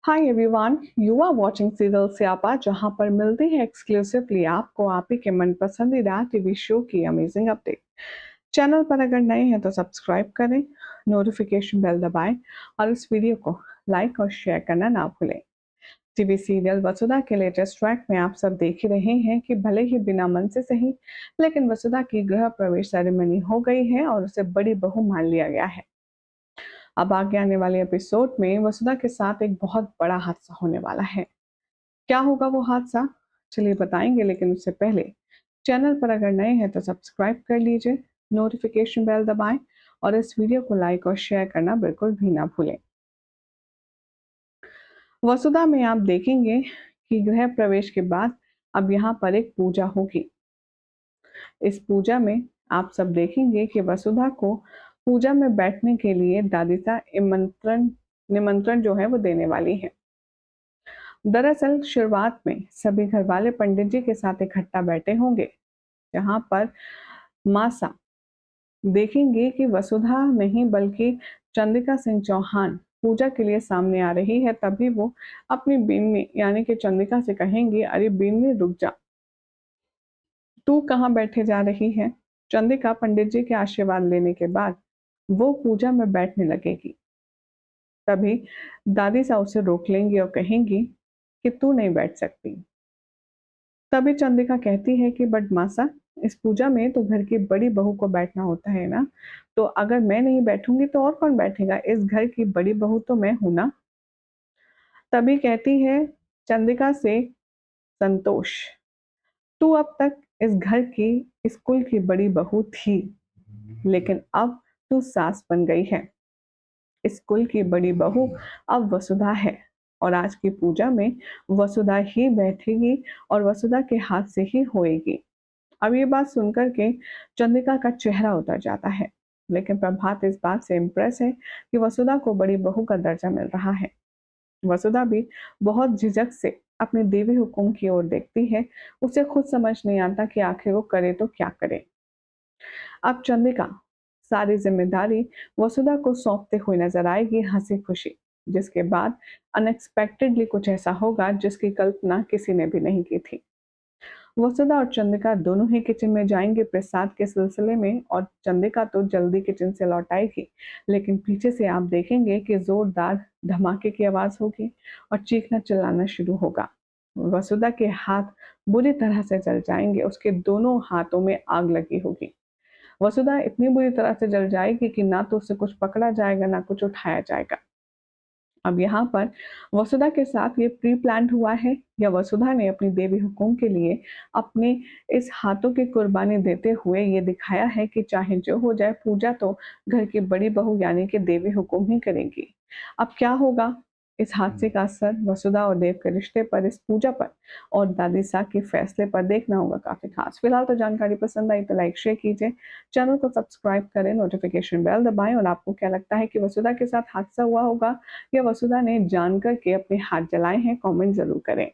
Hi everyone, you are watching serial Syapa, जहां पर मिलती है एक्सक्लूसिवली आपको आप ही के मन पसंदीदा टीवी शो की अमेजिंग अपडेट। चैनल पर अगर नए हैं तो सब्सक्राइब करें, नोटिफिकेशन बेल दबाएं और इस वीडियो को लाइक और शेयर करना ना भूलें। टीवी सीरियल वसुधा के लेटेस्ट ट्रैक में आप सब देख ही रहे हैं कि भले ही बिना मन से सही, लेकिन वसुधा की गृह प्रवेश सेरेमनी हो गई है और उसे बड़ी बहू मान लिया गया है। अब आगे आने वाले एपिसोड में वसुधा के साथ एक बहुत बड़ा हादसा होने वाला है। क्या होगा वो हादसा? चलिए बताएंगे, लेकिन उससे पहले चैनल पर अगर नए हैं तो सब्सक्राइब कर लीजिए, नोटिफिकेशन बेल दबाएं और इस वीडियो को लाइक और शेयर करना बिल्कुल भी ना भूलें। वसुधा में आप देखेंगे कि गृह प्रवेश के बाद अब यहाँ पर एक पूजा होगी। इस पूजा में आप सब देखेंगे कि वसुधा को पूजा में बैठने के लिए दादीसा निमंत्रण जो है वो देने वाली है। दरअसल शुरुआत में सभी घर वाले पंडित जी के साथ इकट्ठा बैठे होंगे, जहां पर मासा देखेंगे कि वसुधा नहीं बल्कि चंद्रिका सिंह चौहान पूजा के लिए सामने आ रही है। तभी वो अपनी बीवी यानी कि चंद्रिका से कहेंगी, अरे बीवी रुक जा, तू कहाँ बैठे जा रही है। चंद्रिका पंडित जी के आशीर्वाद लेने के बाद वो पूजा में बैठने लगेगी। तभी दादी सा उसे रोक लेंगी और कहेंगी कि तू नहीं बैठ सकती। तभी चंद्रिका कहती है कि बट मासा, इस पूजा में तो घर की बड़ी बहू को बैठना होता है ना, तो अगर मैं नहीं बैठूंगी तो और कौन बैठेगा? इस घर की बड़ी बहू तो मैं हूं ना। तभी कहती है चंद्रिका से संतोष, तू अब तक इस घर की, इस कुल की बड़ी बहू थी, लेकिन अब तू सास बन गई है। इस कुल की बड़ी बहू अब वसुधा है और आज की पूजा में वसुधा ही बैठेगी और वसुधा के हाथ से ही होएगी। अब ये बात सुनकर के चंद्रिका का चेहरा उतर जाता है, लेकिन प्रभात इस बात से इम्प्रेस है कि वसुधा को बड़ी बहू का दर्जा मिल रहा है। वसुधा भी बहुत झिझक से अपने देवी हुकुम की ओर देखती है। उसे खुद समझ नहीं आता कि आखिर वो करे तो क्या करे। अब चंद्रिका सारी जिम्मेदारी वसुधा को सौंपते हुए नजर आएगी हंसी खुशी, जिसके बाद अनएक्सपेक्टेडली कुछ ऐसा होगा जिसकी कल्पना किसी ने भी नहीं की थी। वसुधा और चंद्रिका दोनों ही किचन में जाएंगे प्रसाद के सिलसिले में, और चंद्रिका तो जल्दी किचन से लौट आएगी, लेकिन पीछे से आप देखेंगे कि जोरदार धमाके की आवाज होगी और चीखना चिल्लाना शुरू होगा। वसुधा के हाथ बुरी तरह से जल जाएंगे, उसके दोनों हाथों में आग लगी होगी। वसुधा इतनी बुरी तरह से जल जाएगी कि ना तो उससे कुछ पकड़ा जाएगा ना कुछ उठाया जाएगा। अब यहाँ पर वसुधा के साथ ये प्री प्लान हुआ है, या वसुधा ने अपनी देवी हुकुम के लिए अपने इस हाथों की कुर्बानी देते हुए ये दिखाया है कि चाहे जो हो जाए, पूजा तो घर की बड़ी बहू यानी कि देवी हुकुम ही करेगी। अब क्या होगा? इस हादसे का असर वसुधा और देव के रिश्ते पर, इस पूजा पर और दादी सा के फैसले पर देखना होगा काफी खास। फिलहाल तो जानकारी पसंद आई तो लाइक शेयर कीजिए, चैनल को सब्सक्राइब करें, नोटिफिकेशन बेल दबाएं। और आपको क्या लगता है कि वसुधा के साथ हादसा हुआ होगा या वसुधा ने जानकर के अपने हाथ जलाए हैं? कमेंट जरूर करें।